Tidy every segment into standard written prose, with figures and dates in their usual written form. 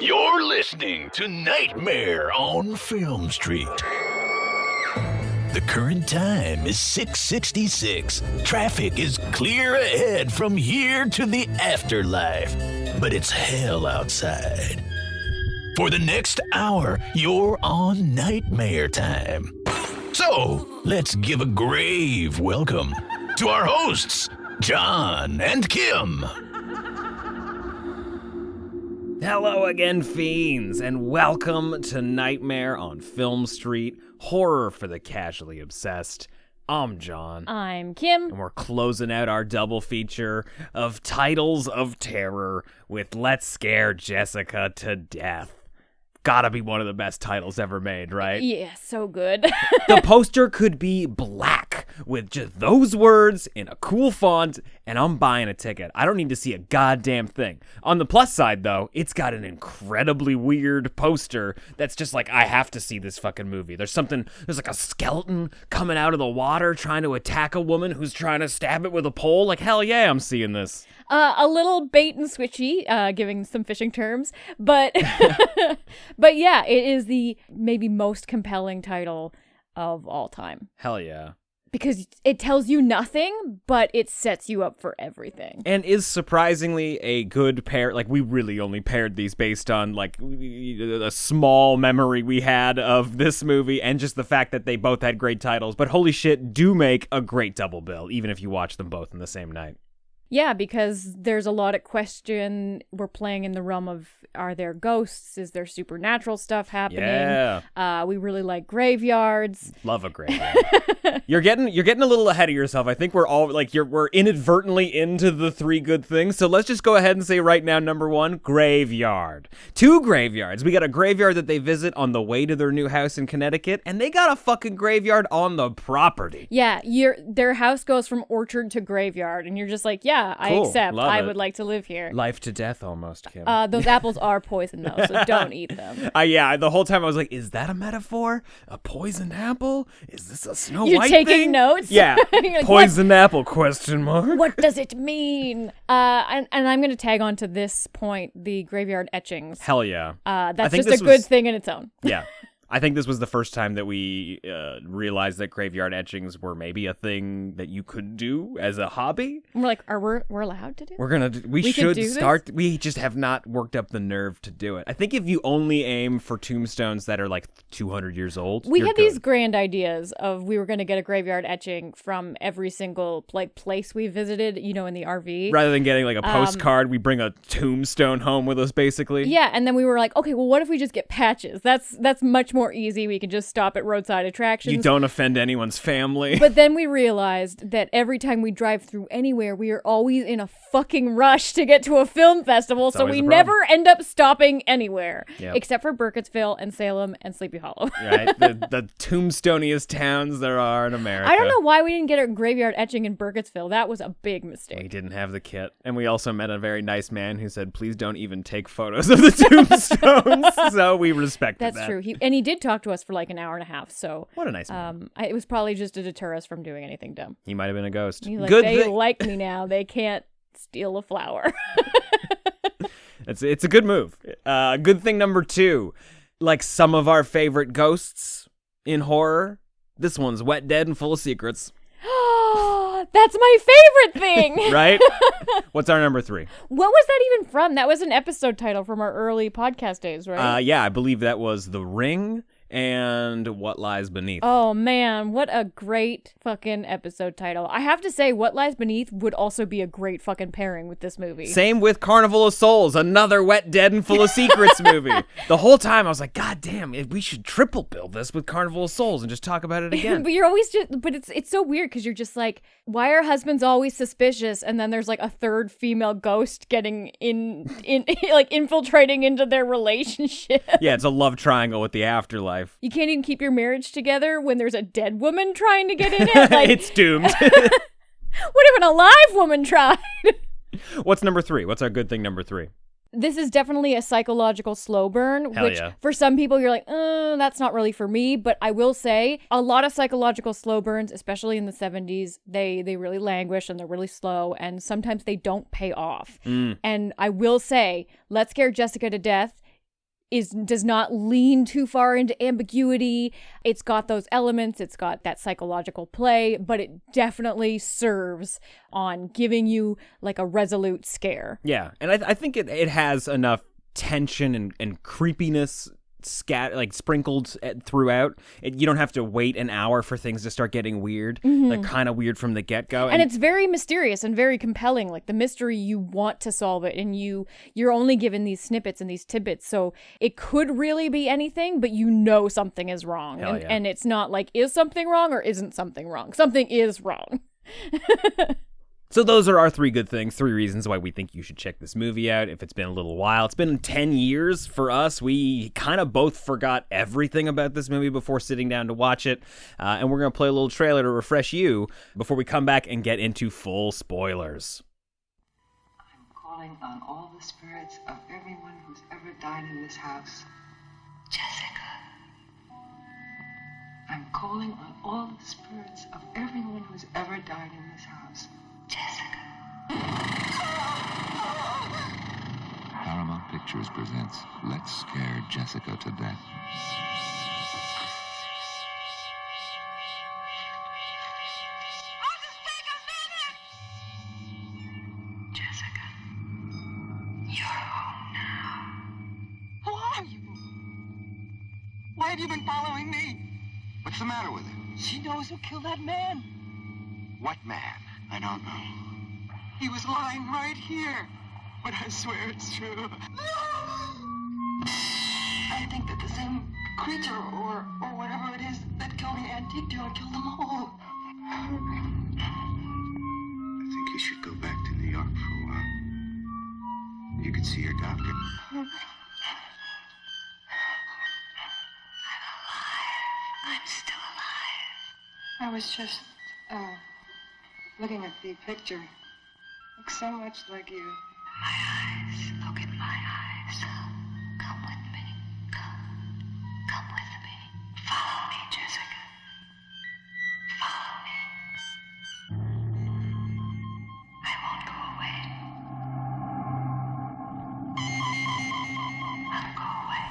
You're listening to Nightmare on Film Street. The current time is 6:66. Traffic is clear ahead from here to the afterlife, but it's hell outside. For the next hour, you're on Nightmare Time. So, let's give a grave welcome to our hosts, John and Kim. Hello again, fiends, and welcome to Nightmare on Film Street, horror for the casually obsessed. I'm John. I'm Kim. And we're closing out our double feature of Titles of Terror with Let's Scare Jessica to Death. Gotta be one of the best titles ever made, right? Yeah, so good. The poster could be black with just those words in a cool font, and I'm buying a ticket. I don't need to see a goddamn thing. On the plus side, though, it's got an incredibly weird poster that's just like, I have to see this fucking movie. There's like a skeleton coming out of the water trying to attack a woman who's trying to stab it with a pole. Like, hell yeah, I'm seeing this. A little bait and switchy, giving some fishing terms, but but yeah, it is the maybe most compelling title of all time. Hell yeah. Because it tells you nothing, but it sets you up for everything. And is surprisingly a good pair. Like, we really only paired these based on, like, a small memory we had of this movie and just the fact that they both had great titles. But holy shit, do make a great double bill, even if you watch them both in the same night. Yeah, because there's a lot of question. We're playing in the realm of, are there ghosts? Is there supernatural stuff happening? Yeah. We really like graveyards. Love a graveyard. You're getting a little ahead of yourself. I think we're all like we're inadvertently into the three good things. So let's just go ahead and say right now, number one, graveyard. Two graveyards. We got a graveyard that they visit on the way to their new house in Connecticut, and they got a fucking graveyard on the property. Yeah, their house goes from orchard to graveyard, and you're just like, yeah, I Cool. accept. Love I it. would like to live here. Life to death almost, Kim. Those apples are poison, though, so don't eat them. Yeah, the whole time I was like, is that a metaphor? A poisoned apple? Is this a Snow You're White taking thing? notes? Yeah. You're like, Poisoned apple, question mark. What does it mean? And I'm going to tag on to this point, the graveyard etchings. Hell yeah. That's think just this a good was- thing in its own. Yeah. I think this was the first time that we realized that graveyard etchings were maybe a thing that you could do as a hobby. And we're like, we're allowed to do it? We could should do this? start. We just have not worked up the nerve to do it. I think if you only aim for tombstones that are like 200 years old, We you're had good. these grand ideas of we were going to get a graveyard etching from every single place we visited, in the RV. Rather than getting like a postcard, we bring a tombstone home with us, basically. Yeah, and then we were like, okay, well, what if we just get patches? That's much more easy. We can just stop at roadside attractions. You don't offend anyone's family. But then we realized that every time we drive through anywhere, we are always in a fucking rush to get to a film festival, so always we the problem. never end up stopping anywhere, Yep. except for Burkittsville and Salem and Sleepy Hollow. Right? The tombstoniest towns there are in America. I don't know why we didn't get a graveyard etching in Burkittsville. That was a big mistake. We didn't have the kit. And we also met a very nice man who said, please don't even take photos of the tombstones. So we respected that. That's true. He did talk to us for like an hour and a half, so What a nice man. it was probably just to deter us from doing anything dumb. He might have been a ghost. He's like, Good they thing. like me now. They can't steal a flower. It's a good move. Good thing number two. Like some of our favorite ghosts in horror, this one's wet, dead, and full of secrets. That's my favorite thing. Right? What's our number three? What was that even from? That was an episode title from our early podcast days, right? Yeah, I believe that was The Ring and What Lies Beneath. Oh man, what a great fucking episode title. I have to say, What Lies Beneath would also be a great fucking pairing with this movie. Same with Carnival of Souls, another wet, dead, and full of secrets movie. The whole time I was like, God damn, we should triple bill this with Carnival of Souls and just talk about it again. But you're always it's so weird because you're just like, why are husbands always suspicious? And then there's like a third female ghost getting in like infiltrating into their relationship. Yeah, it's a love triangle with the afterlife. You can't even keep your marriage together when there's a dead woman trying to get in it. Like, It's doomed. what if an alive woman tried? What's number three? What's our good thing number three? This is definitely a psychological slow burn, Hell which yeah. for some people you're like, that's not really for me. But I will say a lot of psychological slow burns, especially in the 70s, they really languish and they're really slow and sometimes they don't pay off. And I will say, Let's Scare Jessica to Death does not lean too far into ambiguity. It's got those elements, it's got that psychological play, but it definitely serves on giving you like a resolute scare. Yeah, and I think it has enough tension and creepiness sprinkled throughout. You don't have to wait an hour for things to start getting weird, like kind of weird from the get-go. And it's very mysterious and very compelling. Like the mystery, you want to solve it, and you're only given these snippets and these tidbits, so it could really be anything, but you know something is wrong. And it's not like, is something wrong or isn't something wrong? Something is wrong. So those are our 3 good things, 3 reasons why we think you should check this movie out if it's been a little while. It's been 10 years for us. We kind of both forgot everything about this movie before sitting down to watch it. And we're going to play a little trailer to refresh you before we come back and get into full spoilers. I'm calling on all the spirits of everyone who's ever died in this house. Jessica. I'm calling on all the spirits of everyone who's ever died in this house. Jessica. Paramount Pictures presents Let's Scare Jessica to Death. Jessica, you're home now. Who are you? Why have you been following me? What's the matter with her? She knows who killed that man. What man? I don't know. He was lying right here. But I swear it's true. No! I think that the same creature or whatever it is that killed the antique dealer killed them all. I think you should go back to New York for a while. You could see your doctor. I'm alive. I'm still alive. I was just, looking at the picture. Looks so much like you. My eyes. Look at my eyes. Come with me. Come with me. Follow me, Jessica. Follow me. I won't go away. I'll go away.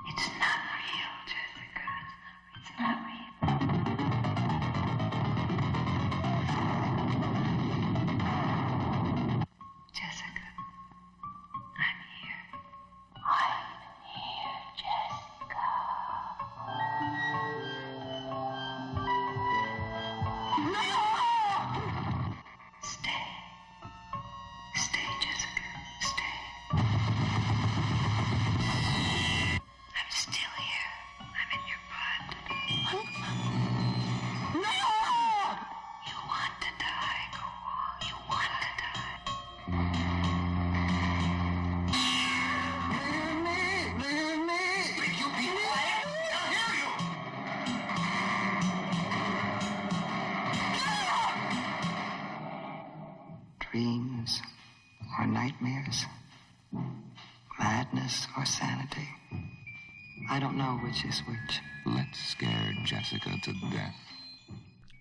It's not real, Jessica. It's not real. Jessica, I'm here. I'm here, Jessica. No! Stay. Stay, Jessica. Stay. I'm still here. I'm in your blood. No! You want to die, go on. You want to die. Leave me! Will you be quiet? I'll hear you! Dreams or nightmares, madness or sanity. I don't know which is which. Let's Scare Jessica to Death.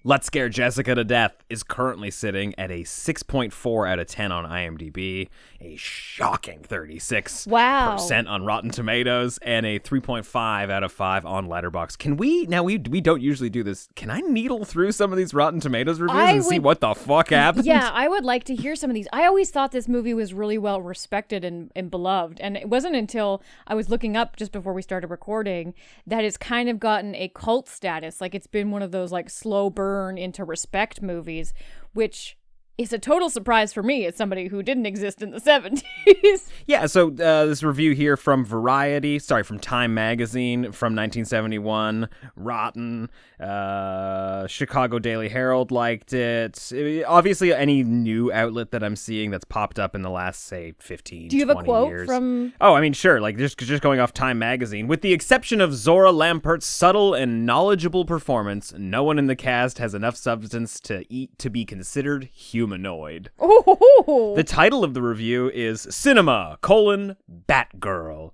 Let's Scare Jessica to Death is currently sitting at a 6.4 out of 10 on IMDb, a shocking 36% Wow. on Rotten Tomatoes, and a 3.5 out of 5 on Letterboxd. Can we, now we don't usually do this, can I needle through some of these Rotten Tomatoes reviews and see what the fuck happened? Yeah, I would like to hear some of these. I always thought this movie was really well respected and beloved. And it wasn't until I was looking up just before we started recording that it's kind of gotten a cult status. Like it's been one of those like slow burn into respect movies, which is a total surprise for me as somebody who didn't exist in the 70s. Yeah, so this review here from from Time Magazine from 1971, Rotten, Chicago Daily Herald liked it. Obviously, any new outlet that I'm seeing that's popped up in the last, say, 15, Do you have a 20 quote years. from... Oh, I mean, sure, like just going off Time Magazine. With the exception of Zora Lampert's subtle and knowledgeable performance, no one in the cast has enough substance to be considered humanoid. Oh, The title of the review is Cinema, Batgirl.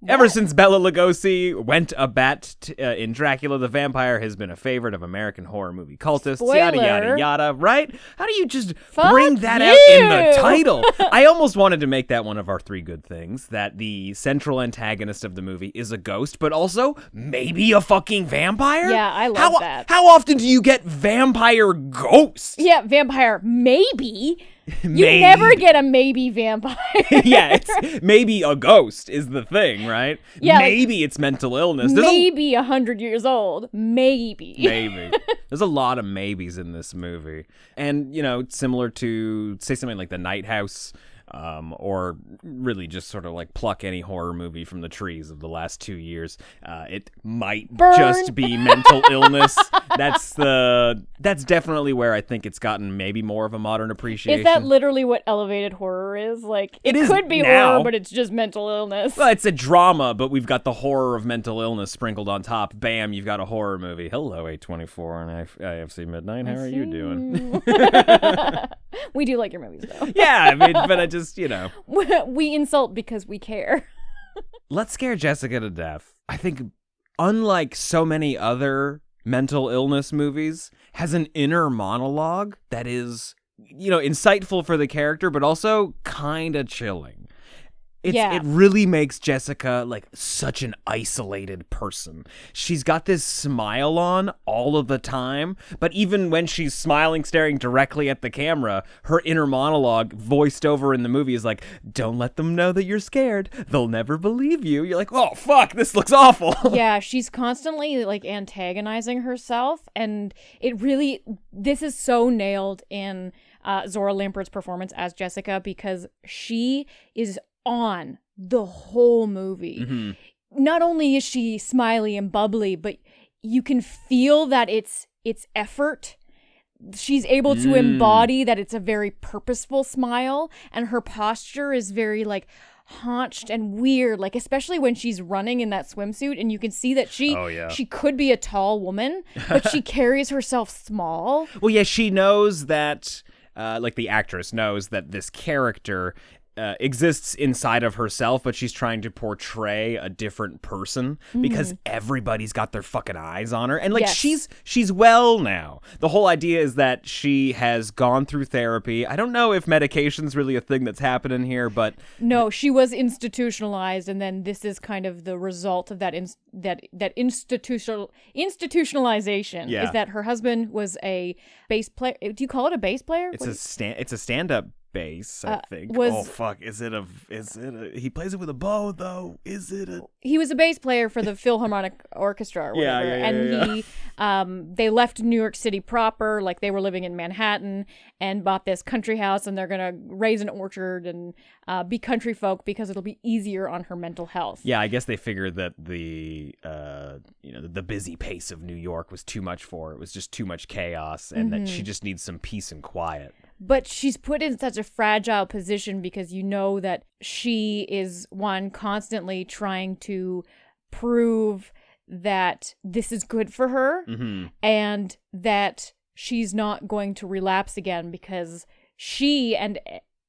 Ever since Bela Lugosi went a bat in Dracula the Vampire has been a favorite of American horror movie cultists, yada, yada, Spoiler. yada, right? How do you just Fuck bring that out in the title? I almost wanted to make that one of our 3 good things, that the central antagonist of the movie is a ghost, but also maybe a fucking vampire? Yeah, I love that. How often do you get vampire ghosts? Yeah, vampire, maybe. You Maybe. never get a maybe vampire. Yeah, it's maybe a ghost is the thing, right? Yeah, like, maybe it's mental illness. There's Maybe 100 years old. Maybe. Maybe. There's a lot of maybes in this movie. And, you know, similar to, say, something like The Night House, or really just sort of like pluck any horror movie from the trees of the last 2 years. It might Burn. just be mental illness. That's definitely where I think it's gotten maybe more of a modern appreciation. Is that literally what elevated horror is? Like, it is could be now. horror, but it's just mental illness. Well, it's a drama, but we've got the horror of mental illness sprinkled on top. Bam, you've got a horror movie. Hello, 824 and IFC Midnight. How are you doing? We do like your movies, though. Yeah, I mean, but I just, you know. We insult because we care. Let's Scare Jessica to Death, I think, unlike so many other mental illness movies, has an inner monologue that is, you know, insightful for the character, but also kind of chilling. It really makes Jessica like such an isolated person. She's got this smile on all of the time, but even when she's smiling, staring directly at the camera, her inner monologue voiced over in the movie is like, don't let them know that you're scared. They'll never believe you. You're like, oh, fuck, this looks awful. Yeah, she's constantly like antagonizing herself, and this is so nailed in Zora Lampert's performance as Jessica, because she is on the whole movie. Mm-hmm. Not only is she smiley and bubbly, but you can feel that it's effort. She's able to embody that it's a very purposeful smile, and her posture is very like haunched and weird, like especially when she's running in that swimsuit, and you can see that she could be a tall woman, but she carries herself small. Well, yeah, she knows that, like the actress knows that this character exists inside of herself, but she's trying to portray a different person because everybody's got their fucking eyes on her. And like, Yes. she's well now. The whole idea is that she has gone through therapy. I don't know if medication's really a thing that's happening here, but No, she was institutionalized, and then this is kind of the result of that institutionalization. Yeah. Is that her husband was a bass player? Do you call it a bass player? it's a stand-up bass, I think. was- He plays it with a bow, though. Is it a... He was a bass player for the Philharmonic Orchestra or Yeah, whatever. yeah. And they left New York City proper, like they were living in Manhattan, and bought this country house, and they're going to raise an orchard and be country folk because it'll be easier on her mental health. Yeah, I guess they figured that the busy pace of New York was too much for her. It was just too much chaos, and that she just needs some peace and quiet. But she's put in such a fragile position because you know that she is, one, constantly trying to prove that this is good for her and that she's not going to relapse again, because she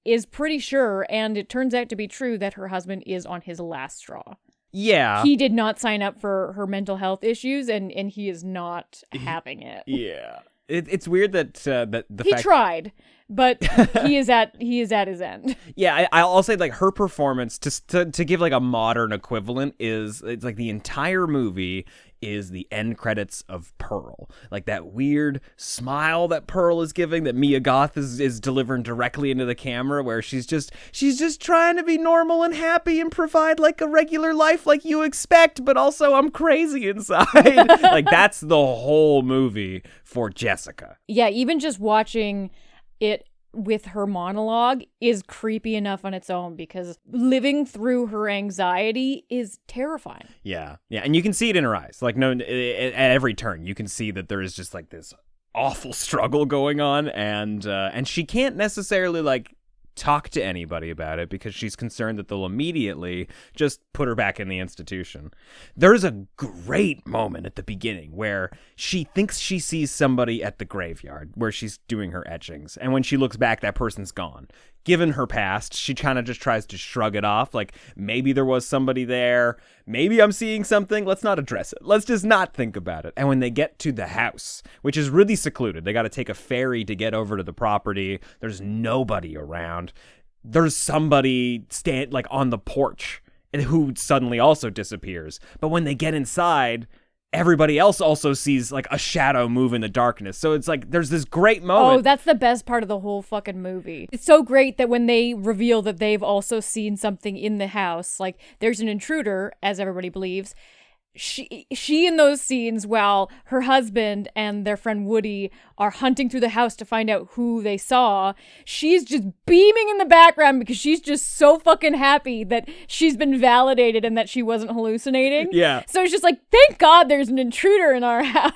is pretty sure, and it turns out to be true, that her husband is on his last straw. Yeah. He did not sign up for her mental health issues, and he is not having it. Yeah. It's weird that the He fact... tried, but he is at his end. Yeah, I'll say like her performance to give like a modern equivalent is, it's like the entire movie is the end credits of Pearl. Like that weird smile that Pearl is giving, that Mia Goth is delivering directly into the camera, where she's just trying to be normal and happy and provide like a regular life like you expect, but also I'm crazy inside. Like that's the whole movie for Jessica. Yeah, even just watching it with her monologue is creepy enough on its own, because living through her anxiety is terrifying. Yeah, and you can see it in her eyes. Like, no, at every turn, you can see that there is just like this awful struggle going on, and she can't necessarily like talk to anybody about it because she's concerned that they'll immediately just put her back in the institution. There's a great moment at the beginning where she thinks she sees somebody at the graveyard where she's doing her etchings, and when she looks back, that person's gone. given her past, she kind of just tries to shrug it off. Like, maybe there was somebody there. Maybe I'm seeing something. Let's not address it. Let's just not think about it. And when they get to the house, which is really secluded, they got to take a ferry to get over to the property. There's nobody around. There's somebody on the porch who suddenly also disappears. But when they get inside, everybody else also sees like a shadow move in the darkness. So it's like there's this great moment. Oh, that's the best part of the whole fucking movie. It's so great that when they reveal that they've also seen something in the house, like there's an intruder, as everybody believes. She in those scenes, while her husband and their friend Woody are hunting through the house to find out who they saw, she's just beaming in the background because she's just so fucking happy that she's been validated and that she wasn't hallucinating. Yeah. So it's just like, thank God there's an intruder in our house.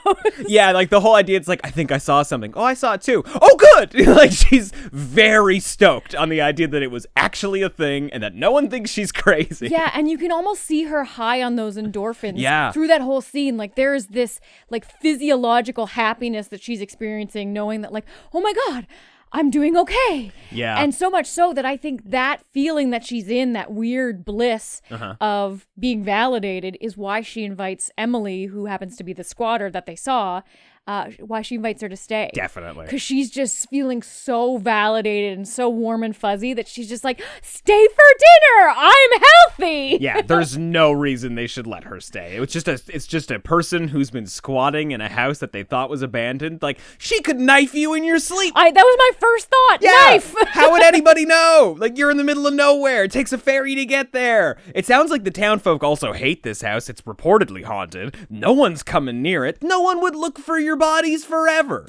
Yeah, like the whole idea, it's like, I think I saw something. Oh, I saw it too. Oh, good! Like, she's very stoked on the idea that it was actually a thing and that no one thinks she's crazy. Yeah, and you can almost see her high on those endorphins. Yeah. Through that whole scene. Like, there is this, like, physiological happiness that she's experiencing, knowing that, like, oh my God, I'm doing okay. Yeah. And so much so that I think that feeling that she's in, that weird bliss of being validated, is why she invites Emily, who happens to be the squatter that they saw, why she invites her to stay. Definitely. Because she's just feeling so validated and so warm and fuzzy that she's just like, stay for dinner. I'm healthy. Yeah, there's no reason they should let her stay. It's just a person who's been squatting in a house that they thought was abandoned. Like, she could knife you in your sleep. That was my first thought. Yeah. Knife. How would anybody know? Like, you're in the middle of nowhere. It takes a ferry to get there. It sounds like the townfolk also hate this house. It's reportedly haunted. No one's coming near it. No one would look for your bodies forever.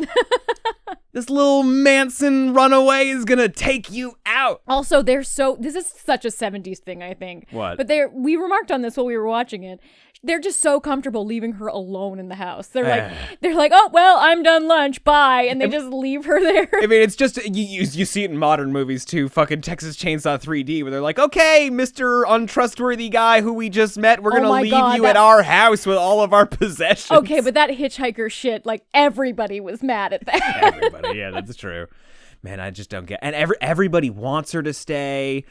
This little Manson runaway is gonna take you out. Also, this is such a 70s thing, I think. What? But we remarked on this while we were watching it. They're just so comfortable leaving her alone in the house. They're like, oh, well, I'm done lunch, bye. And they just leave her there. I mean, it's just, you see it in modern movies too, fucking Texas Chainsaw 3D, where they're like, okay, Mr. Untrustworthy guy who we just met, we're gonna leave you at our house with all of our possessions. Okay, but that hitchhiker shit, like, everybody was mad at that. Everybody, yeah, that's true. Man, I just don't get, and everybody wants her to stay.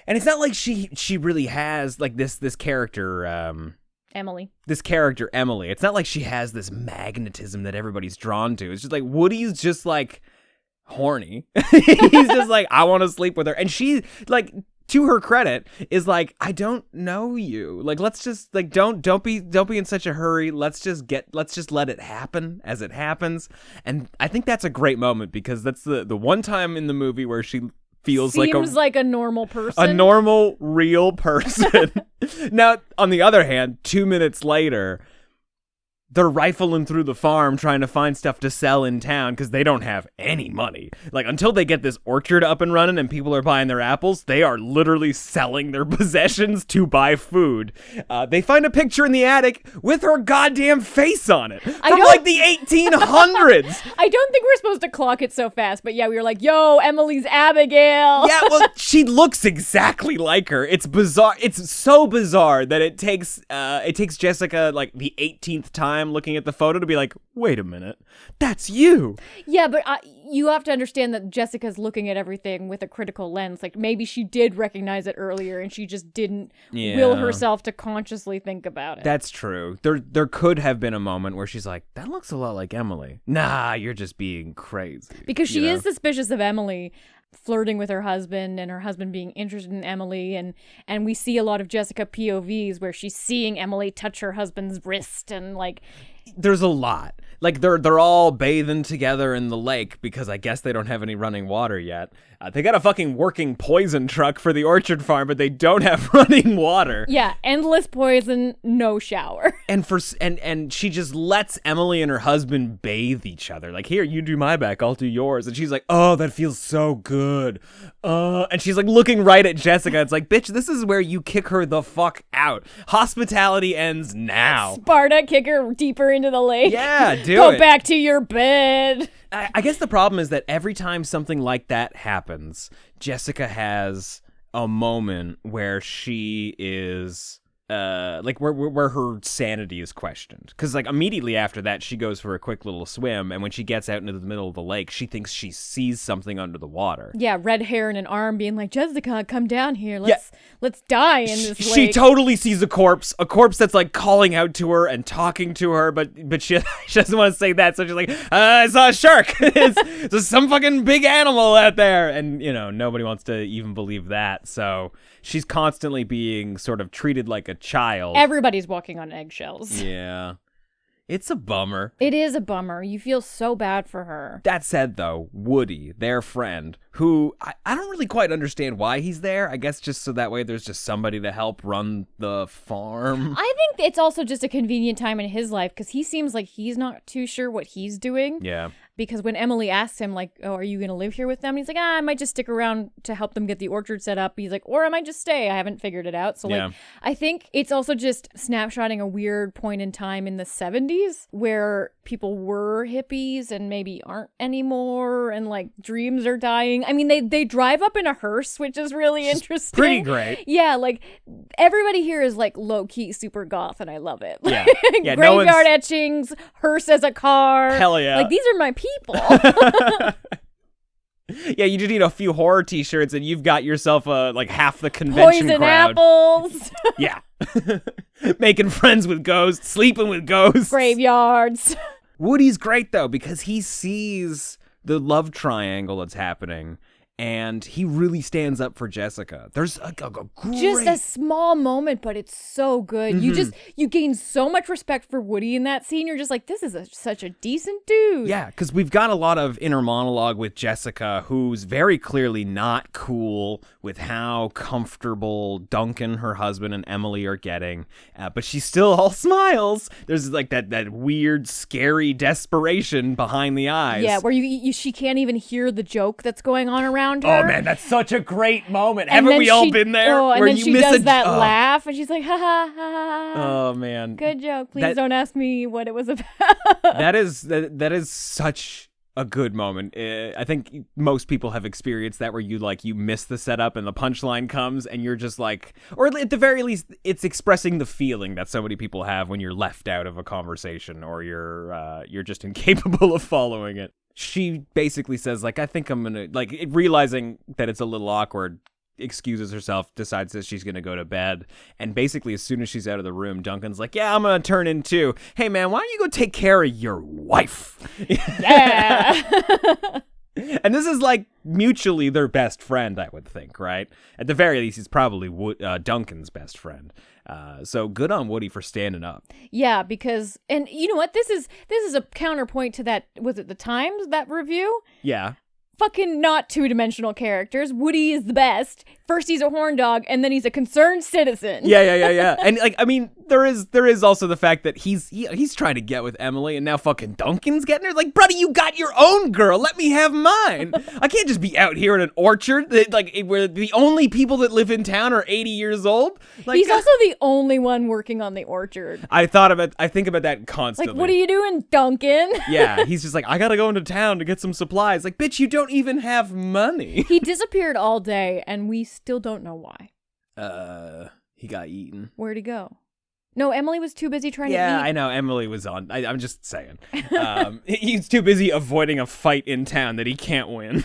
And it's not like she really has, like, this character, Emily. This character, Emily. It's not like she has this magnetism that everybody's drawn to. It's just like, Woody's just, like, horny. He's just like, I want to sleep with her. And she, like, to her credit, is like, I don't know you. Like, let's just, like, don't be in such a hurry. Let's just let it happen as it happens. And I think that's a great moment, because that's the one time in the movie where she seems like a normal person. A normal, real person. Now, on the other hand, 2 minutes later, they're rifling through the farm trying to find stuff to sell in town because they don't have any money. Like, until they get this orchard up and running and people are buying their apples, they are literally selling their possessions to buy food. They find a picture in the attic with her goddamn face on it from like the 1800s. I don't think we're supposed to clock it so fast, but yeah, we were like, yo, Emily's Abigail. Yeah, well, she looks exactly like her. It's bizarre. It's so bizarre that it takes Jessica like the 18th time looking at the photo to be like, wait a minute, that's you. Yeah, but you have to understand that Jessica's looking at everything with a critical lens. Like, maybe she did recognize it earlier and she just didn't will herself to consciously think about it. That's true. There could have been a moment where she's like, that looks a lot like Emily. Nah, you're just being crazy. Because she is suspicious of Emily flirting with her husband and her husband being interested in Emily, and we see a lot of Jessica POVs where she's seeing Emily touch her husband's wrist, and like there's a lot. Like, they're all bathing together in the lake because I guess they don't have any running water yet. They got a fucking working poison truck for the orchard farm, but they don't have running water. Yeah, endless poison, no shower. And she just lets Emily and her husband bathe each other. Like, here, you do my back, I'll do yours. And she's like, oh, that feels so good. And she's like looking right at Jessica. It's like, bitch, this is where you kick her the fuck out. Hospitality ends now. Sparta, kick her deeper into the lake. Yeah, Go back to your bed. I guess the problem is that every time something like that happens, Jessica has a moment where she is like where her sanity is questioned. Because like immediately after that, she goes for a quick little swim, and when she gets out into the middle of the lake, she thinks she sees something under the water. Yeah, red hair and an arm being like, Jessica, come down here. Let's die in this She lake. totally sees a corpse that's like calling out to her and talking to her, but she doesn't want to say that, so she's like, I saw a shark. There's some fucking big animal out there, and nobody wants to even believe that. So she's constantly being sort of treated like a child. Everybody's walking on eggshells. Yeah. It's a bummer. It is a bummer. You feel so bad for her. That said, though, Woody, their friend, who I don't really quite understand why he's there. I guess just so that way there's just somebody to help run the farm. I think it's also just a convenient time in his life because he seems like he's not too sure what he's doing. Yeah. Because when Emily asks him, like, oh, are you going to live here with them? He's like, I might just stick around to help them get the orchard set up. He's like, or I might just stay. I haven't figured it out. So, Yeah. I think it's also just snapshotting a weird point in time in the 70s where people were hippies and maybe aren't anymore and, like, dreams are dying. I mean, they drive up in a hearse, which is really interesting. Pretty great. Yeah, like, everybody here is, like, low-key super goth, and I love it. Yeah. Yeah, no Graveyard one's- etchings, hearse as a car. Hell yeah. Like, these are my people. Yeah, you just need a few horror t-shirts and you've got yourself like half the convention Poison crowd. apples, Yeah. Making friends with ghosts, sleeping with ghosts. graveyards. Woody's great though because he sees the love triangle that's happening and he really stands up for Jessica. There's a great... Just a small moment, but it's so good. You gain so much respect for Woody in that scene. You're just like, this is such a decent dude. Yeah, because we've got a lot of inner monologue with Jessica, who's very clearly not cool with how comfortable Duncan, her husband, and Emily are getting. But she still all smiles. There's like that weird, scary desperation behind the eyes. Yeah, where she can't even hear the joke that's going on around her. Oh man, that's such a great moment. And Haven't then we all she- been there? Oh, and where then you she miss does a, that oh. laugh, and she's like, ha ha ha ha. Oh man, Good joke. Please That- don't ask me what it was about. that is such a good moment. I think most people have experienced that where you miss the setup and the punchline comes and you're just like, or at the very least, it's expressing the feeling that so many people have when you're left out of a conversation or you're just incapable of following it. She basically says like, I think I'm gonna realizing that it's a little awkward. Excuses herself, decides that she's gonna go to bed, and basically as soon as she's out of the room, Duncan's like, yeah, I'm gonna turn in too. Hey man, why don't you go take care of your wife? Yeah. And this is like mutually their best friend, I would think, right? At the very least, he's probably Duncan's best friend. So good on Woody for standing up. Yeah, because, and you know what? This is a counterpoint to that, was it the Times, that review? Yeah. Fucking not two-dimensional characters. Woody is the best. First he's a horn dog, and then he's a concerned citizen. Yeah. And like, I mean, there is also the fact that he's trying to get with Emily, and now fucking Duncan's getting her. Like, buddy, you got your own girl. Let me have mine. I can't just be out here in an orchard where the only people that live in town are 80 years old. Like, He's also the only one working on the orchard. I think about that constantly. Like, what are you doing, Duncan? Yeah, he's just like, I gotta go into town to get some supplies. Like, bitch, you don't even have money. He disappeared all day, and we still don't know why. He got eaten. Where'd he go? No, Emily was too busy trying Yeah, to eat. I know. Emily was on. I'm just saying. He's too busy avoiding a fight in town that he can't win.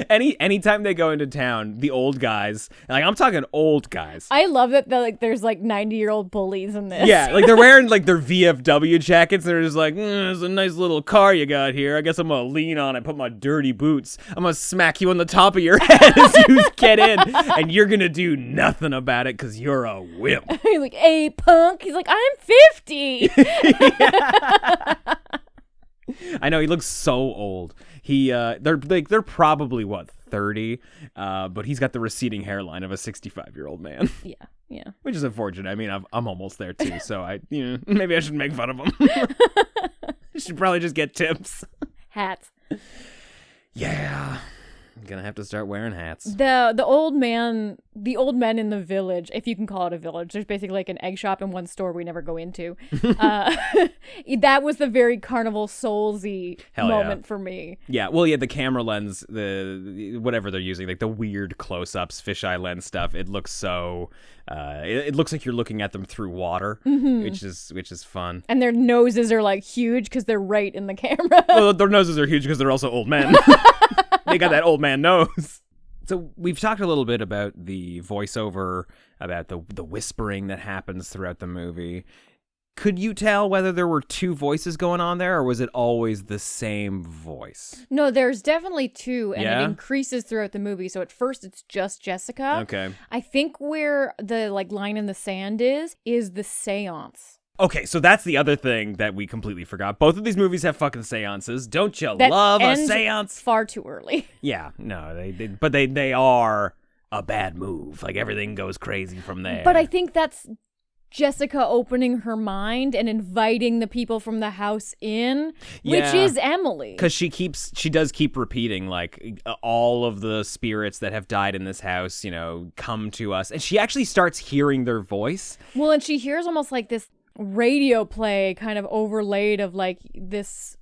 Anytime they go into town, the old guys, like I'm talking old guys. I love that there's 90-year-old bullies in this. Yeah, like they're wearing like their VFW jackets. And they're just like, it's a nice little car you got here. I guess I'm gonna lean on it, put my dirty boots. I'm gonna smack you on the top of your head as you get in, and you're gonna do nothing about it because you're a wimp. He's like, hey, punk. He's like, I'm 50. I know he looks so old. They're probably what 30, but he's got the receding hairline of a 65-year-old man. Yeah. Which is unfortunate. I mean, I'm almost there too, so maybe I shouldn't make fun of him. I should probably just get tips. Hats. Yeah. Gonna have to start wearing hats. The old men in the village, if you can call it a village, there's basically like an egg shop and one store we never go into. That was the very Carnival Soulsy moment for me. Yeah, well, yeah, the camera lens, the whatever they're using, like the weird close-ups, fisheye lens stuff. It looks so. It looks like you're looking at them through water, which is fun. And their noses are like huge because they're right in the camera. Well, their noses are huge because they're also old men. They got that old man nose. So we've talked a little bit about the voiceover, about the whispering that happens throughout the movie. Could you tell whether there were two voices going on there, or was it always the same voice? No, there's definitely two, and Yeah? it increases throughout the movie. So at first it's just Jessica. Okay. I think where the like line in the sand is the seance. Okay, so that's the other thing that we completely forgot. Both of these movies have fucking seances. Don't you That love a ends seance? far too early. Yeah, no, they are a bad move. Like everything goes crazy from there. But I think that's Jessica opening her mind and inviting the people from the house in, which Yeah. is Emily. Because she does keep repeating, like, all of the spirits that have died in this house, come to us. And she actually starts hearing their voice. Well, and she hears almost like this radio play kind of overlaid of like this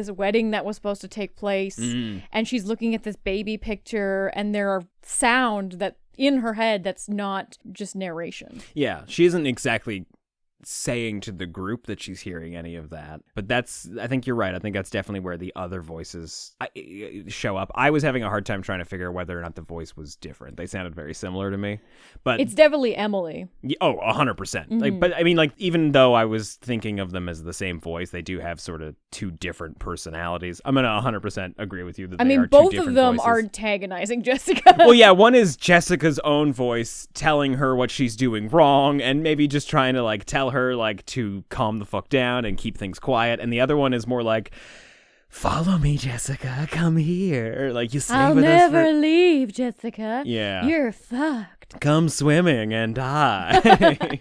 wedding that was supposed to take place. And she's looking at this baby picture, and there are sound that in her head that's not just narration. Yeah, she isn't exactly saying to the group that she's hearing any of that. But I think you're right. I think that's definitely where the other voices show up. I was having a hard time trying to figure out whether or not the voice was different. They sounded very similar to me. But It's definitely Emily. 100%. Like, but I mean, like, even though I was thinking of them as the same voice, they do have sort of two different personalities. I'm gonna 100% agree with you that I mean, are two both different of them voices. are antagonizing Jessica. Well, yeah, one is Jessica's own voice telling her what she's doing wrong and maybe just trying to, like, tell her, like, to calm the fuck down and keep things quiet. And the other one is more like, follow me, Jessica, come here. Like, you stay I'll with never us leave, Jessica. Yeah. You're fucked. Come swimming and die.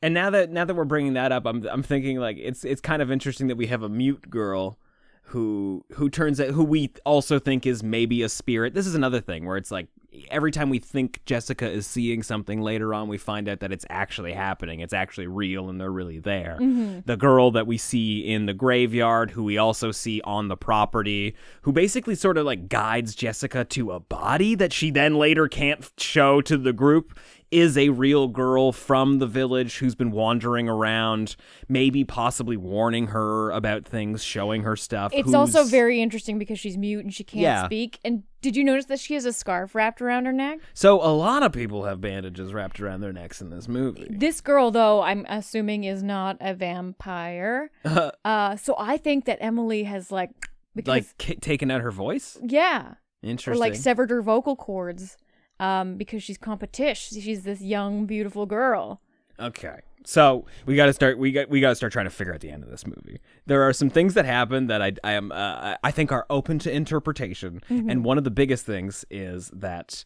And now that we're bringing that up, I'm thinking, like, it's kind of interesting that we have a mute girl who turns out, who we also think is maybe a spirit. This is another thing where it's like every time we think Jessica is seeing something, later on we find out that it's actually happening. It's actually real and they're really there. The girl that we see in the graveyard, who we also see on the property, who basically sort of like guides Jessica to a body that she then later can't show to the group, is a real girl from the village who's been wandering around, maybe possibly warning her about things, showing her stuff. It's also very interesting because she's mute and she can't speak. And did you notice that she has a scarf wrapped around her neck? So a lot of people have bandages wrapped around their necks in this movie. This girl, though, I'm assuming is not a vampire. So I think that Emily has taken out her voice? Yeah. Interesting. Or like severed her vocal cords. Because she's competition. She's this young, beautiful girl. Okay. So we got to start. We got to start trying to figure out the end of this movie. There are some things that happen that I think are open to interpretation, and one of the biggest things is that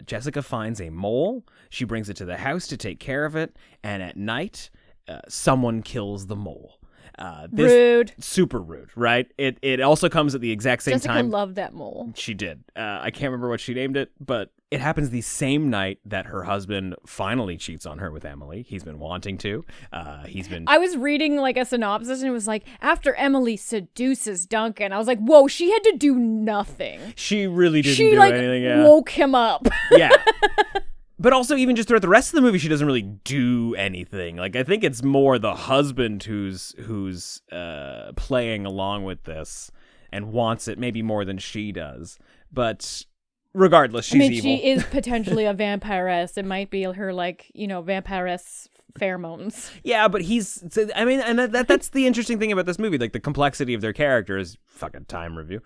Jessica finds a mole. She brings it to the house to take care of it, and at night, someone kills the mole. Rude. Super rude, right? It also comes at the exact same Jessica time. loved that mole. She did. I can't remember what she named it, but it happens the same night that her husband finally cheats on her with Emily. He's been wanting to. I was reading like a synopsis and it was like, after Emily seduces Duncan. I was like, whoa, she had to do nothing. She really didn't She do like anything. Yeah. woke him up. Yeah. But also, even just throughout the rest of the movie, she doesn't really do anything. Like, I think it's more the husband who's playing along with this and wants it maybe more than she does. But regardless, she's evil. She is potentially a vampiress. It might be her, like, vampiress pheromones. Yeah, but and that's the interesting thing about this movie. Like, the complexity of their characters. Fucking time review.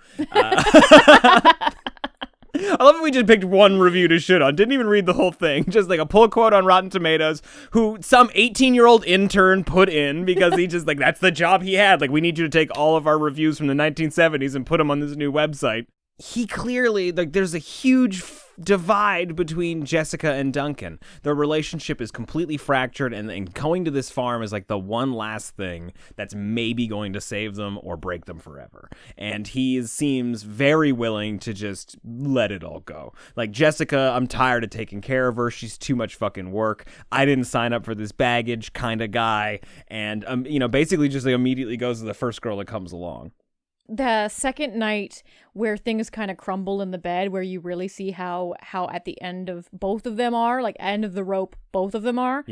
I love that we just picked one review to shit on. Didn't even read the whole thing. Just like a pull quote on Rotten Tomatoes, who some 18-year-old intern put in because he just, like, that's the job he had. Like, we need you to take all of our reviews from the 1970s and put them on this new website. he clearly, like, there's a huge divide between Jessica and Duncan. Their relationship is completely fractured, and going to this farm is like the one last thing that's maybe going to save them or break them forever. And he seems very willing to just let it all go. Like, Jessica, I'm tired of taking care of her. She's too much fucking work. I didn't sign up for this baggage kind of guy. And, basically just like immediately goes to the first girl that comes along. The second night where things kind of crumble in the bed, where you really see how at the end of both of them are, like end of the rope, both of them are,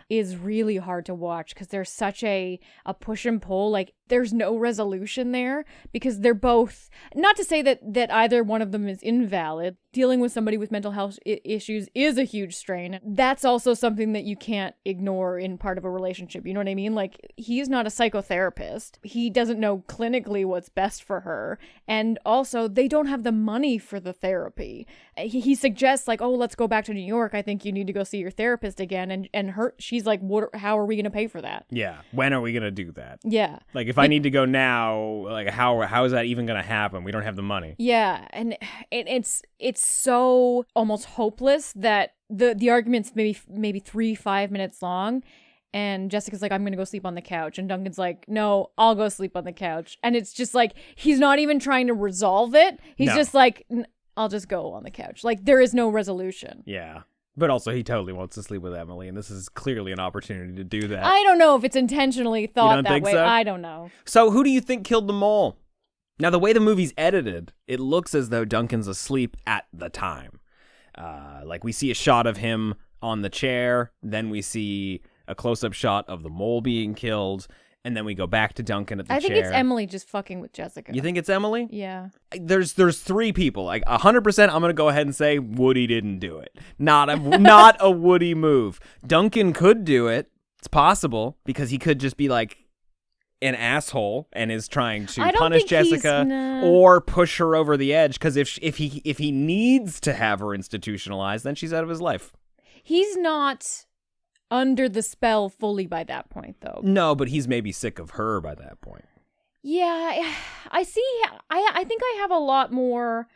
is really hard to watch because there's such a push and pull. Like, there's no resolution there because they're both, not to say that either one of them is invalid. Dealing with somebody with mental health issues is a huge strain. That's also something that you can't ignore in part of a relationship. You know what I mean? Like, he's not a psychotherapist. He doesn't know clinically what's best for her. And also, they don't have the money for the therapy. He suggests, like, oh, let's go back to New York. I think you need to go see your therapist again. And she's like, how are we going to pay for that? Yeah. When are we going to do that? Yeah. Like, if I need to go now, like, how is that even going to happen? We don't have the money. Yeah. And it's so almost hopeless that the argument's maybe 3-5 minutes long. And Jessica's like, I'm going to go sleep on the couch. And Duncan's like, no, I'll go sleep on the couch. And it's just like, he's not even trying to resolve it. He's just like, I'll just go on the couch. Like, there is no resolution. Yeah. But also, he totally wants to sleep with Emily. And this is clearly an opportunity to do that. I don't know if it's intentionally thought that way. So? I don't know. So who do you think killed the mole? Now, the way the movie's edited, it looks as though Duncan's asleep at the time. Like, we see a shot of him on the chair. Then we see a close-up shot of the mole being killed, and then we go back to Duncan at the chair. I think it's Emily just fucking with Jessica. You think it's Emily? Yeah. There's three people. Like, 100%, I'm gonna go ahead and say Woody didn't do it. Not a Woody move. Duncan could do it. It's possible because he could just be like an asshole and is trying to punish Jessica or push her over the edge. Because if he needs to have her institutionalized, then she's out of his life. He's not under the spell fully by that point, though. No, but he's maybe sick of her by that point. Yeah, I see. I think I have a lot more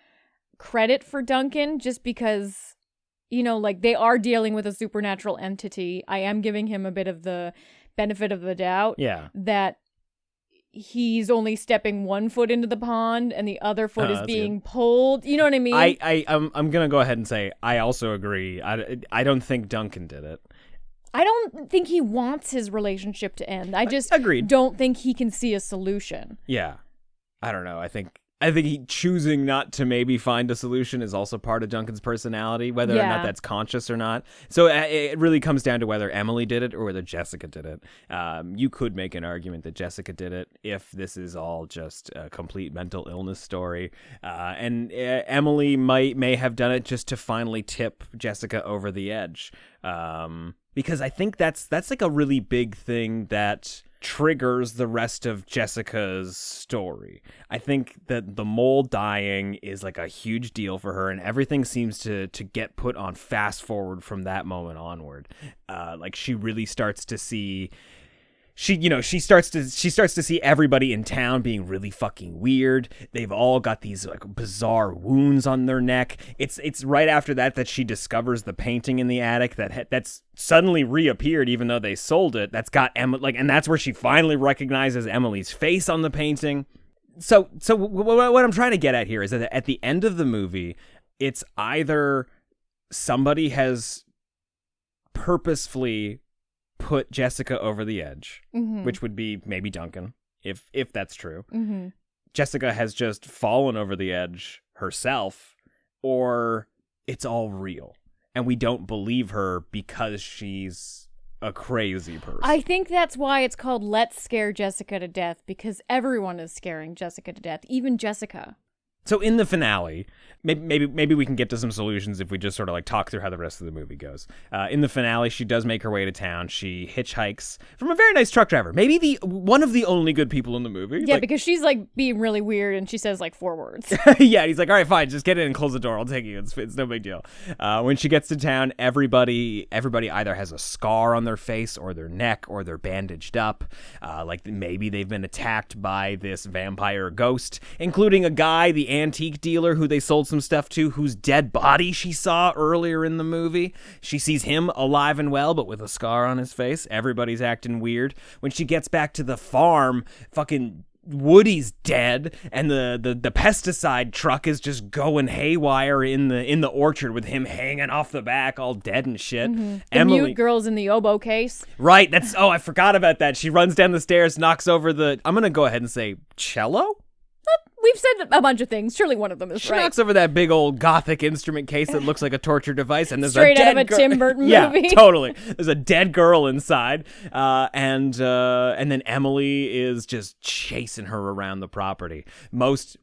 credit for Duncan just because, like, they are dealing with a supernatural entity. I am giving him a bit of the benefit of the doubt. Yeah. That he's only stepping one foot into the pond and the other foot is being pulled. You know what I mean? I'm gonna go ahead and say I also agree. I don't think Duncan did it. I don't think he wants his relationship to end. I just don't think he can see a solution. Yeah. I don't know. I think he choosing not to maybe find a solution is also part of Duncan's personality, whether or not that's conscious or not. So it really comes down to whether Emily did it or whether Jessica did it. You could make an argument that Jessica did it if this is all just a complete mental illness story. And Emily may have done it just to finally tip Jessica over the edge. Because I think that's like a really big thing that triggers the rest of Jessica's story. I think that the mole dying is like a huge deal for her, and everything seems to get put on fast forward from that moment onward. Like, she really starts to see she starts to see everybody in town being really fucking weird. They've all got these like bizarre wounds on their neck. It's right after that she discovers the painting in the attic that's suddenly reappeared even though they sold it. That's got Emily, and that's where she finally recognizes Emily's face on the painting. So what I'm trying to get at here is that at the end of the movie, it's either somebody has purposefully put Jessica over the edge, which would be maybe Duncan, if that's true. Mm-hmm. Jessica has just fallen over the edge herself, or it's all real, and we don't believe her because she's a crazy person. I think that's why it's called Let's Scare Jessica to Death, because everyone is scaring Jessica to death, even Jessica. So in the finale, maybe we can get to some solutions if we just sort of like talk through how the rest of the movie goes. In the finale, she does make her way to town. She hitchhikes from a very nice truck driver. Maybe one of the only good people in the movie. Yeah, because she's like being really weird and she says like 4 words. Yeah, he's like, all right, fine, just get in and close the door. I'll take you. It's no big deal. When she gets to town, everybody either has a scar on their face or their neck or they're bandaged up. Like maybe they've been attacked by this vampire ghost, including a guy, the antique dealer who they sold some stuff to, whose dead body she saw earlier in the movie. She sees him alive and well, but with a scar on his face. Everybody's acting weird. When she gets back to the farm, fucking Woody's dead, and the pesticide truck is just going haywire in the orchard with him hanging off the back, all dead and shit. The mute girl's in the oboe case. Right, I forgot about that. She runs down the stairs, knocks over I'm gonna go ahead and say cello? We've said a bunch of things. Surely one of them is She right. knocks over that big old gothic instrument case that looks like a torture device, and there's Straight a out dead of a Tim Burton yeah, movie. totally. There's a dead girl inside, and then Emily is just chasing her around the property. Most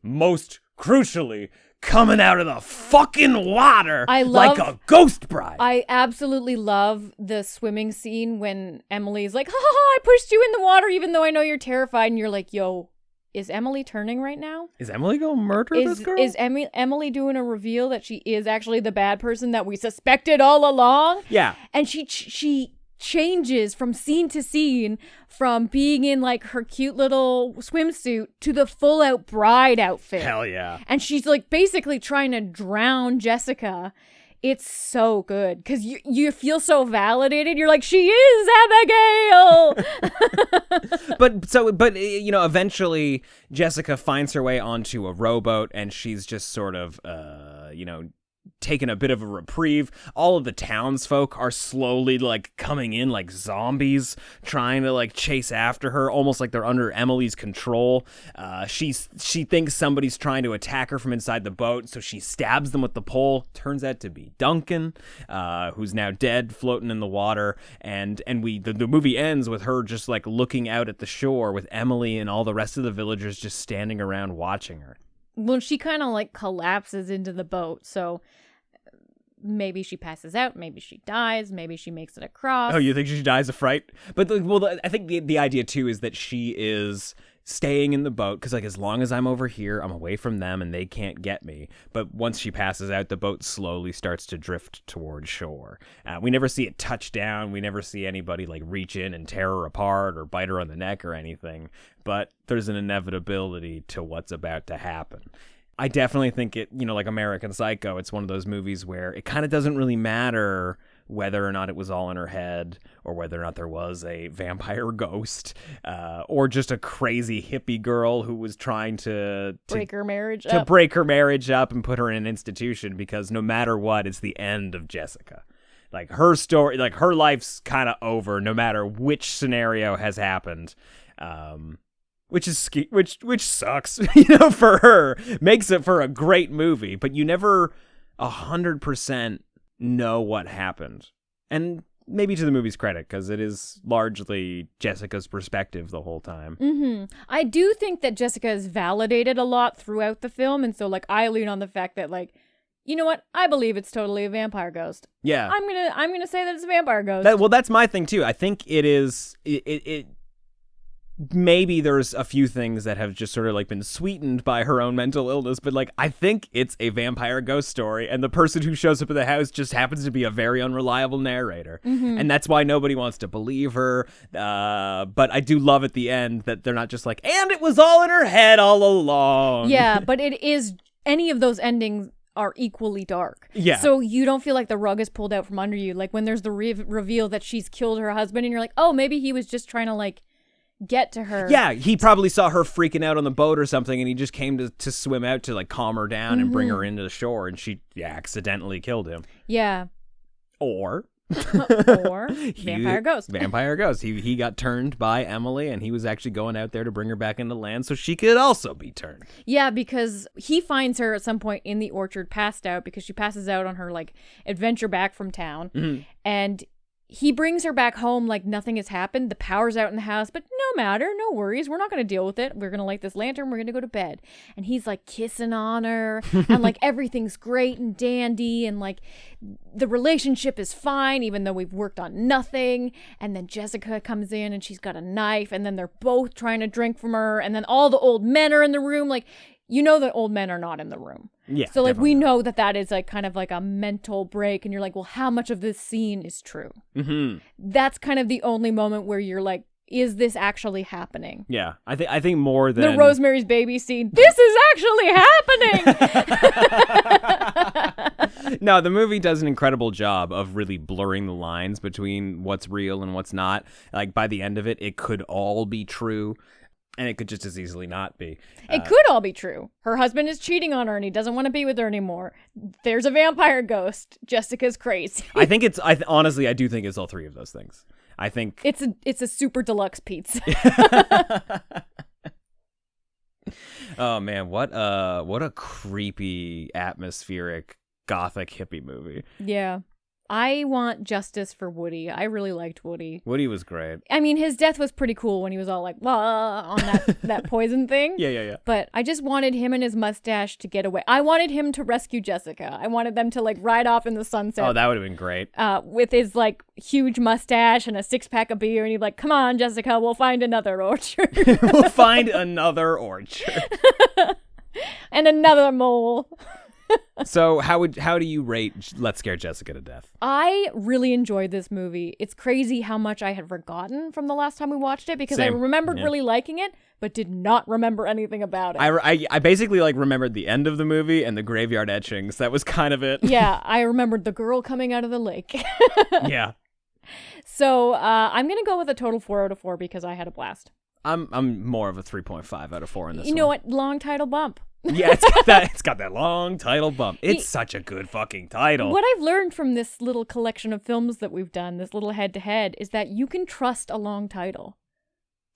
crucially, coming out of the fucking water like a ghost bride. I absolutely love the swimming scene when Emily's like, ha ha ha, I pushed you in the water even though I know you're terrified. And you're like, yo, is Emily turning right now? Is Emily gonna murder this girl? Is Emily doing a reveal that she is actually the bad person that we suspected all along? Yeah. And she changes from scene to scene, from being in like her cute little swimsuit to the full out bride outfit. Hell yeah. And she's like basically trying to drown Jessica. It's so good because you feel so validated. You're like, she is Abigail. But eventually Jessica finds her way onto a rowboat, and she's just sort of, taken a bit of a reprieve. All of the townsfolk are slowly like coming in like zombies, trying to like chase after her, almost like they're under Emily's control. She thinks somebody's trying to attack her from inside the boat, so she stabs them with the pole. Turns out to be Duncan, who's now dead, floating in the water. And the movie ends with her just like looking out at the shore with Emily and all the rest of the villagers just standing around watching her. Well, she kind of like collapses into the boat, so maybe she passes out, maybe she dies, maybe she makes it across. Oh, you think she dies of fright? But I think the idea too is that she is staying in the boat because like as long as I'm over here, I'm away from them and they can't get me. But once she passes out, the boat slowly starts to drift towards shore. We never see it touch down. We never see anybody like reach in and tear her apart or bite her on the neck or anything. But there's an inevitability to what's about to happen. I definitely think it, like American Psycho, it's one of those movies where it kind of doesn't really matter whether or not it was all in her head or whether or not there was a vampire ghost or just a crazy hippie girl who was trying to break her marriage up and put her in an institution, because no matter what, it's the end of Jessica. Like her story, like her life's kind of over no matter which scenario has happened. Which sucks, for her. Makes it for a great movie, but you never 100% know what happened. And maybe to the movie's credit, because it is largely Jessica's perspective the whole time. Mm-hmm. I do think that Jessica is validated a lot throughout the film, and so like I lean on the fact that like, you know what? I believe it's totally a vampire ghost. Yeah, I'm gonna say that it's a vampire ghost. That's my thing too. I think it is. It maybe there's a few things that have just sort of like been sweetened by her own mental illness, but like I think it's a vampire ghost story, and the person who shows up at the house just happens to be a very unreliable narrator. Mm-hmm. And that's why nobody wants to believe her. But I do love at the end that they're not just like, and it was all in her head all along. Yeah, but it is, any of those endings are equally dark. Yeah. So you don't feel like the rug is pulled out from under you. Like when there's the reveal that she's killed her husband, and you're like, oh, maybe he was just trying to like get to her. Yeah, he probably saw her freaking out on the boat or something, and he just came to swim out to like calm her down and bring her into the shore, and she accidentally killed him. Yeah. Or vampire ghost. Vampire ghost. He got turned by Emily, and he was actually going out there to bring her back into land so she could also be turned. Yeah, because he finds her at some point in the orchard passed out, because she passes out on her like adventure back from town. Mm-hmm. And he brings her back home like nothing has happened. The power's out in the house, but no matter, no worries. We're not going to deal with it. We're going to light this lantern. We're going to go to bed. And he's like kissing on her and like everything's great and dandy, and like the relationship is fine even though we've worked on nothing. And then Jessica comes in and she's got a knife, and then they're both trying to drink from her, and then all the old men are in the room. Like, you know that old men are not in the room. Yeah. So like we know that is like kind of like a mental break, and you're like, well, how much of this scene is true? Mm-hmm. That's kind of the only moment where you're like is this actually happening? Yeah, I think more than The Rosemary's Baby scene. This is actually happening. No, the movie does an incredible job of really blurring the lines between what's real and what's not. Like by the end of it, it could all be true, and it could just as easily not be. It could all be true. Her husband is cheating on her and he doesn't want to be with her anymore. There's a vampire ghost. Jessica's crazy. I think it's. Honestly, I do think it's all three of those things. I think It's a super deluxe pizza. Oh man, what a creepy, atmospheric, gothic hippie movie. Yeah. I want justice for Woody. I really liked Woody. Woody was great. I mean, his death was pretty cool when he was all like, "Wah," on that poison thing. Yeah. But I just wanted him and his mustache to get away. I wanted him to rescue Jessica. I wanted them to like ride off in the sunset. Oh, that would have been great. With his like huge mustache and a 6-pack of beer, and he'd be like, "Come on, Jessica, we'll find another orchard." We'll find another orchard. And another mole. So how do you rate Let's Scare Jessica to Death? I really enjoyed this movie. It's crazy how much I had forgotten from the last time we watched it because Same. I remembered Yeah. really liking it, but did not remember anything about it. I basically like remembered the end of the movie and the graveyard etchings. That was kind of it. Yeah, I remembered the girl coming out of the lake. Yeah. So I'm going to go with a total 4 out of 4 because I had a blast. I'm more of a 3.5 out of 4 in this You know what? Long title bump. Yeah, it's got that long title bump. It's such a good fucking title. What I've learned from this little collection of films that we've done, this little head-to-head, is that you can trust a long title.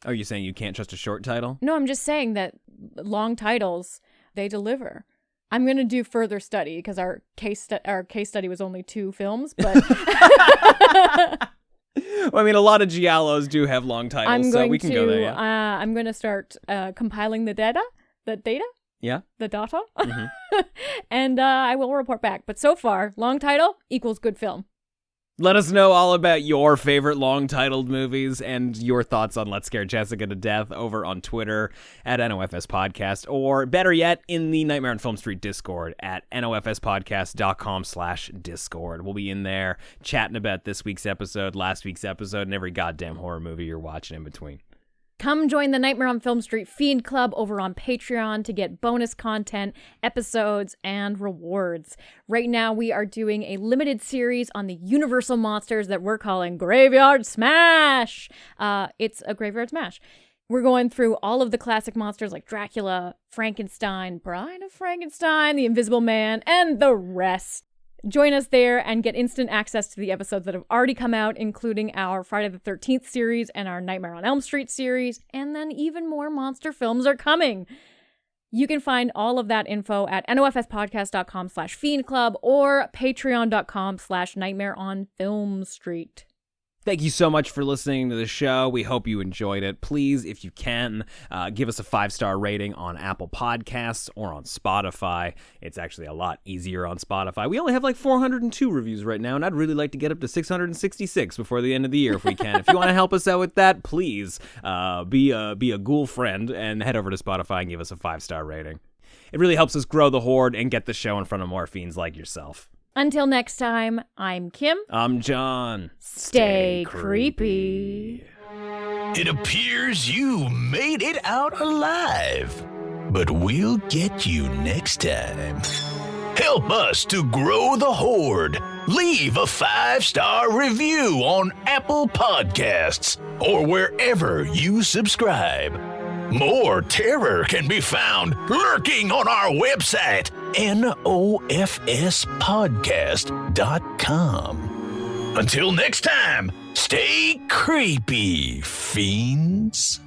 Oh, you're saying you can't trust a short title? No, I'm just saying that long titles, they deliver. I'm going to do further study because our case study was only 2 films, but Well, I mean, a lot of giallos do have long titles, so we can go there. Yeah. I'm going to start compiling the data. Yeah. The data. Mm-hmm. And I will report back. But so far, long title equals good film. Let us know all about your favorite long-titled movies and your thoughts on Let's Scare Jessica to Death over on Twitter at NOFS Podcast, or better yet, in the Nightmare on Film Street Discord at nofspodcast.com/Discord. We'll be in there chatting about this week's episode, last week's episode, and every goddamn horror movie you're watching in between. Come join the Nightmare on Film Street Fiend Club over on Patreon to get bonus content, episodes, and rewards. Right now, we are doing a limited series on the Universal monsters that we're calling Graveyard Smash. It's a Graveyard Smash. We're going through all of the classic monsters like Dracula, Frankenstein, Bride of Frankenstein, The Invisible Man, and the rest. Join us there and get instant access to the episodes that have already come out, including our Friday the 13th series and our Nightmare on Elm Street series, and then even more monster films are coming. You can find all of that info at nofspodcast.com/fiendclub or patreon.com/nightmareonfilmstreet. Thank you so much for listening to the show. We hope you enjoyed it. Please, if you can, give us a 5-star rating on Apple Podcasts or on Spotify. It's actually a lot easier on Spotify. We only have like 402 reviews right now, and I'd really like to get up to 666 before the end of the year if we can. If you want to help us out with that, please be a ghoul friend and head over to Spotify and give us a 5-star rating. It really helps us grow the horde and get the show in front of more fiends like yourself. Until next time, I'm Kim. I'm John. Stay creepy. It appears you made it out alive, but we'll get you next time. Help us to grow the horde. Leave a 5-star review on Apple Podcasts or wherever you subscribe. More terror can be found lurking on our website, nofspodcast.com. Until next time, stay creepy, fiends.